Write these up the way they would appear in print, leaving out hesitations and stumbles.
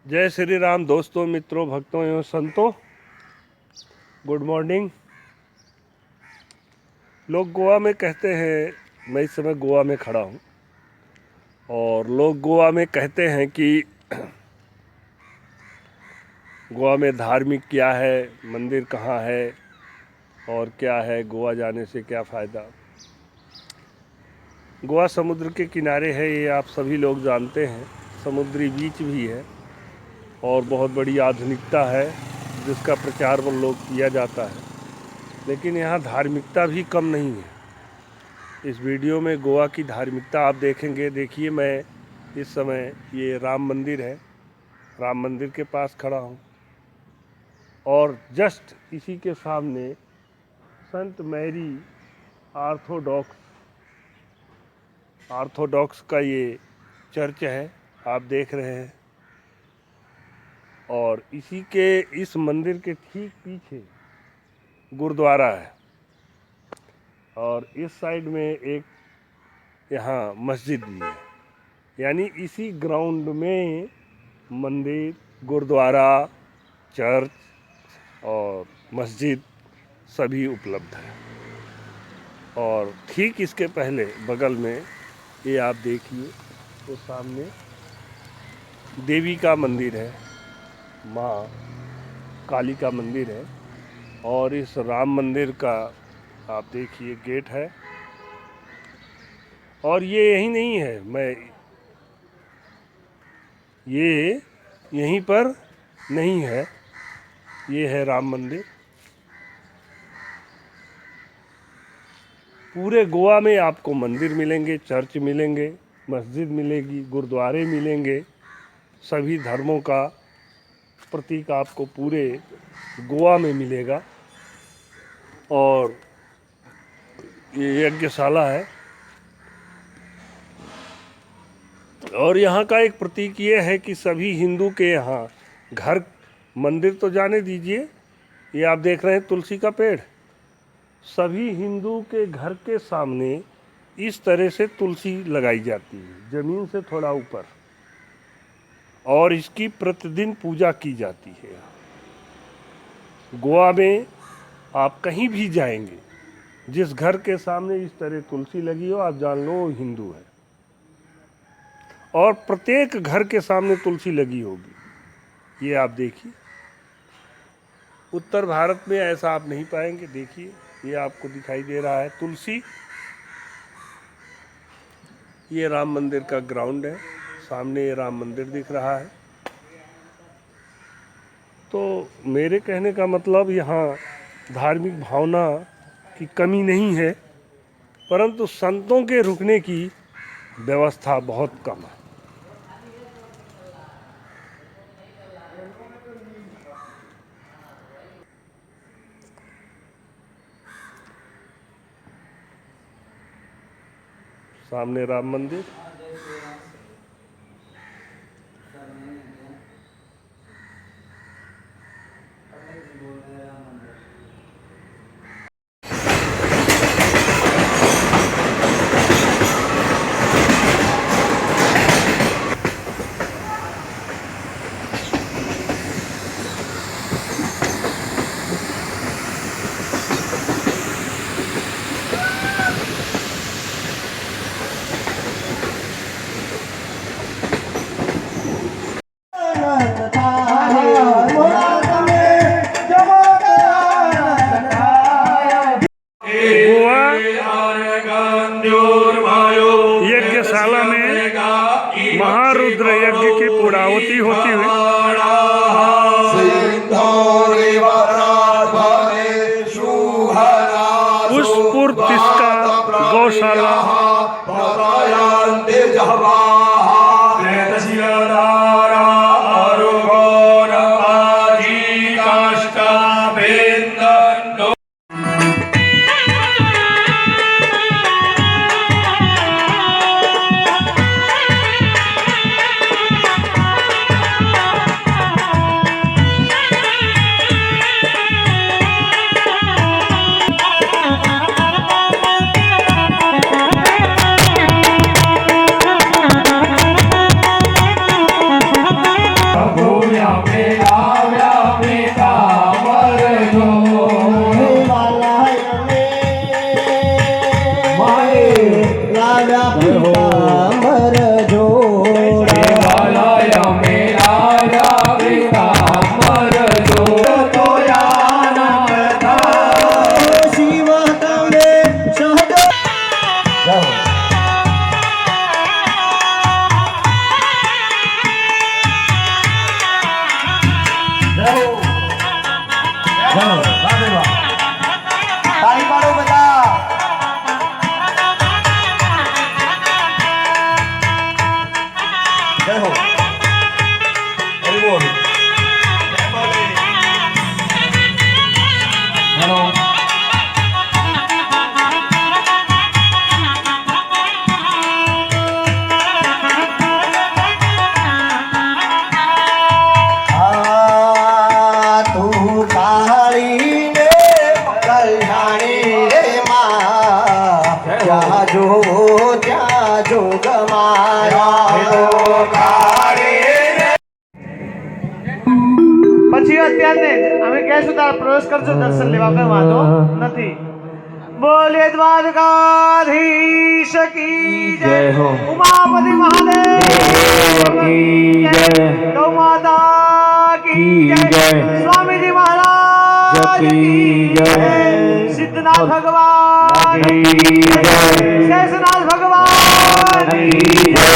जय श्री राम दोस्तों, मित्रों, भक्तों एवं संतों, गुड मॉर्निंग। लोग गोवा में कहते हैं, मैं इस समय गोवा में खड़ा हूँ, और लोग गोवा में कहते हैं कि गोवा में धार्मिक क्या है, मंदिर कहाँ है और क्या है, गोवा जाने से क्या फ़ायदा। गोवा समुद्र के किनारे है, ये आप सभी लोग जानते हैं। समुद्री बीच भी है और बहुत बड़ी आधुनिकता है जिसका प्रचार वो लोग किया जाता है, लेकिन यहाँ धार्मिकता भी कम नहीं है। इस वीडियो में गोवा की धार्मिकता आप देखेंगे। देखिए, मैं इस समय ये राम मंदिर है, राम मंदिर के पास खड़ा हूँ और जस्ट इसी के सामने संत मैरी ऑर्थोडॉक्स का ये चर्च है, आप देख रहे हैं। और इसी के इस मंदिर के ठीक पीछे गुरुद्वारा है और इस साइड में एक यहाँ मस्जिद भी है। यानी इसी ग्राउंड में मंदिर, गुरुद्वारा, चर्च और मस्जिद सभी उपलब्ध है। और ठीक इसके पहले बगल में ये आप देखिए, तो सामने देवी का मंदिर है, माँ काली का मंदिर है। और इस राम मंदिर का आप देखिए गेट है। और ये यही नहीं है, ये यहीं पर नहीं है, ये है राम मंदिर। पूरे गोवा में आपको मंदिर मिलेंगे, चर्च मिलेंगे, मस्जिद मिलेगी, गुरुद्वारे मिलेंगे। सभी धर्मों का प्रतीक आपको पूरे गोवा में मिलेगा। और ये यज्ञशाला है। और यहाँ का एक प्रतीक ये है कि सभी हिंदू के यहाँ घर, मंदिर तो जाने दीजिए, ये आप देख रहे हैं तुलसी का पेड़, सभी हिंदू के घर के सामने इस तरह से तुलसी लगाई जाती है, ज़मीन से थोड़ा ऊपर, और इसकी प्रतिदिन पूजा की जाती है। गोवा में आप कहीं भी जाएंगे, जिस घर के सामने इस तरह तुलसी लगी हो, आप जान लो वो हिंदू है। और प्रत्येक घर के सामने तुलसी लगी होगी, ये आप देखिए। उत्तर भारत में ऐसा आप नहीं पाएंगे। देखिए, ये आपको दिखाई दे रहा है तुलसी। ये राम मंदिर का ग्राउंड है, सामने ये राम मंदिर दिख रहा है। तो मेरे कहने का मतलब, यहाँ धार्मिक भावना की कमी नहीं है, परंतु संतों के रुकने की व्यवस्था बहुत कम है। सामने राम मंदिर, यज्ञशाला में महारुद्र यज्ञ की पूर्णाहुति होती हुई पुष्पुर तिस्का गौशाला જોવો ત્યાં જોગ માયા પછી અત્યારે અમે કહેશું તાર પ્રવેશ કરજો દર્શન લેવા કઈ વાંધો નથી બોલે દ્વારકાધીશ કી જય હો ઉમાપતિ મહાદેવ કી જય ગૌ માતા કી જય સ્વામીજી મહારાજ કી જય સિદ્ધનાથ ભગવાન કી જય શેષનાથ ભગવાન કી જય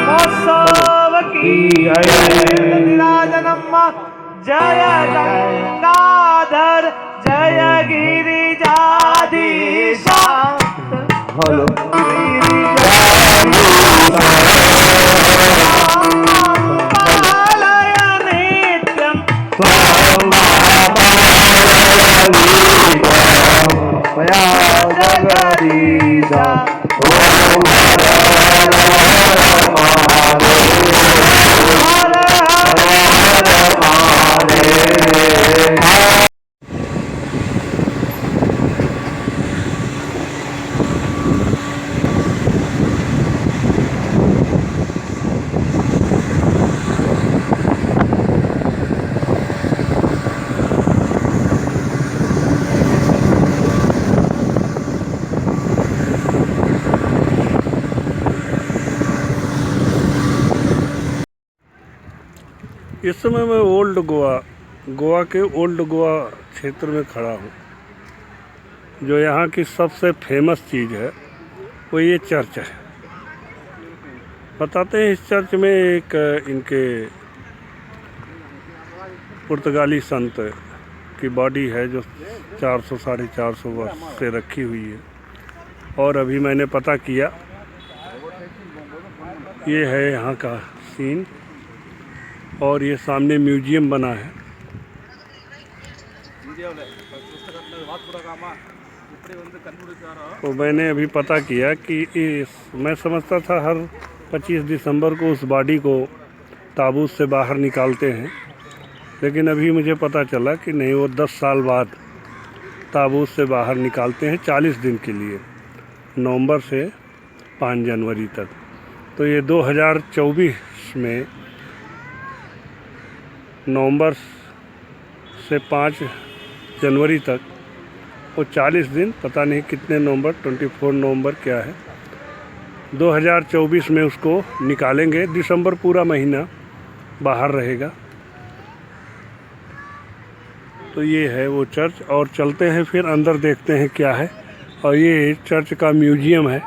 મહોત્સવ કી જય તિરાજનમ જય ગંગાધર જય ગિરિજાધીશ હલો इस समय मैं ओल्ड गोवा के ओल्ड गोवा क्षेत्र में खड़ा हूँ। जो यहाँ की सबसे फेमस चीज़ है वो ये चर्च है। बताते हैं इस चर्च में एक इनके पुर्तगाली संत की बॉडी है जो 400 साढ़े 400 वर्ष से रखी हुई है। और अभी मैंने पता किया ये है यहाँ का सीन और ये सामने म्यूजियम बना है। तो मैंने अभी पता किया कि मैं समझता था हर 25 दिसंबर को उस बॉडी को ताबूत से बाहर निकालते हैं, लेकिन अभी मुझे पता चला कि नहीं, वो 10 साल बाद ताबूत से बाहर निकालते हैं 40 दिन के लिए, नवंबर से 5 जनवरी तक। तो ये 2024 में नवंबर से 5 जनवरी तक वो 40 दिन, पता नहीं कितने नवंबर, 24 नवंबर क्या है, 2024 में उसको निकालेंगे। दिसंबर पूरा महीना बाहर रहेगा। तो ये है वो चर्च और चलते हैं फिर अंदर देखते हैं क्या है। और ये चर्च का म्यूजियम है।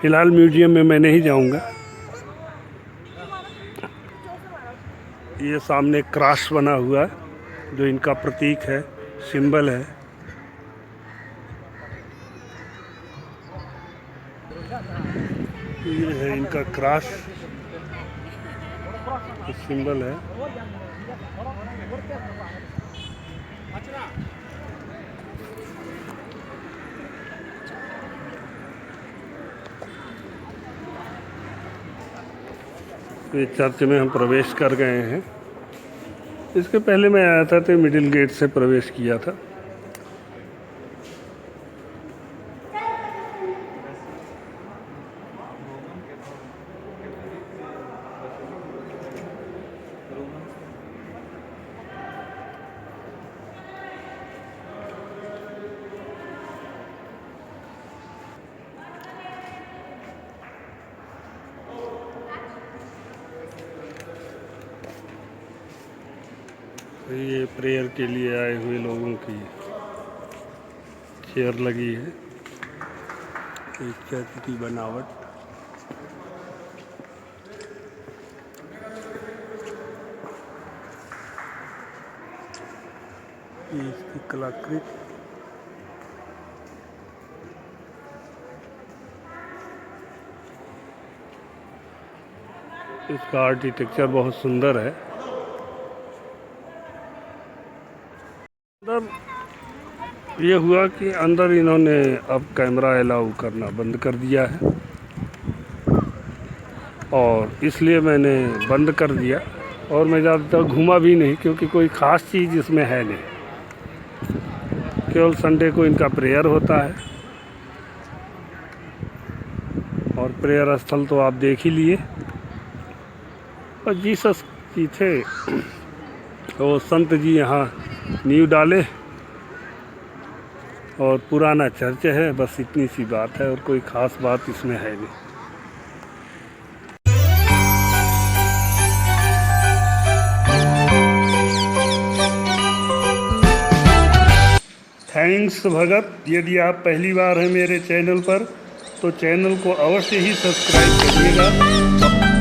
फ़िलहाल म्यूजियम में मैं नहीं जाऊंगा। ये सामने क्रॉस बना हुआ है जो इनका प्रतीक है, सिंबल है। ये है इनका क्रॉस, सिंबल है। ये चर्च में हम प्रवेश कर गए हैं। इसके पहले मैं आया था तो मिडिल गेट से प्रवेश किया था। ये प्रेयर के लिए आए हुए लोगों की चेयर लगी है। इस चर्च की बनावट, ये इसकी कलाकृति, इसका आर्किटेक्चर बहुत सुंदर है। अंदर ये हुआ कि अंदर इन्होंने अब कैमरा अलाउ करना बंद कर दिया है और इसलिए मैंने बंद कर दिया और मैं ज़्यादातर घूमा भी नहीं, क्योंकि कोई ख़ास चीज़ इसमें है नहीं। केवल संडे को इनका प्रेयर होता है और प्रेयर स्थल तो आप देख ही लिए। और जीसस जी थे, वो संत जी यहाँ नींव डाले और पुराना चर्च है, बस इतनी सी बात है और कोई ख़ास बात इसमें है नहीं। थैंक्स भगत। यदि आप पहली बार हैं मेरे चैनल पर तो चैनल को अवश्य ही सब्सक्राइब करिएगा।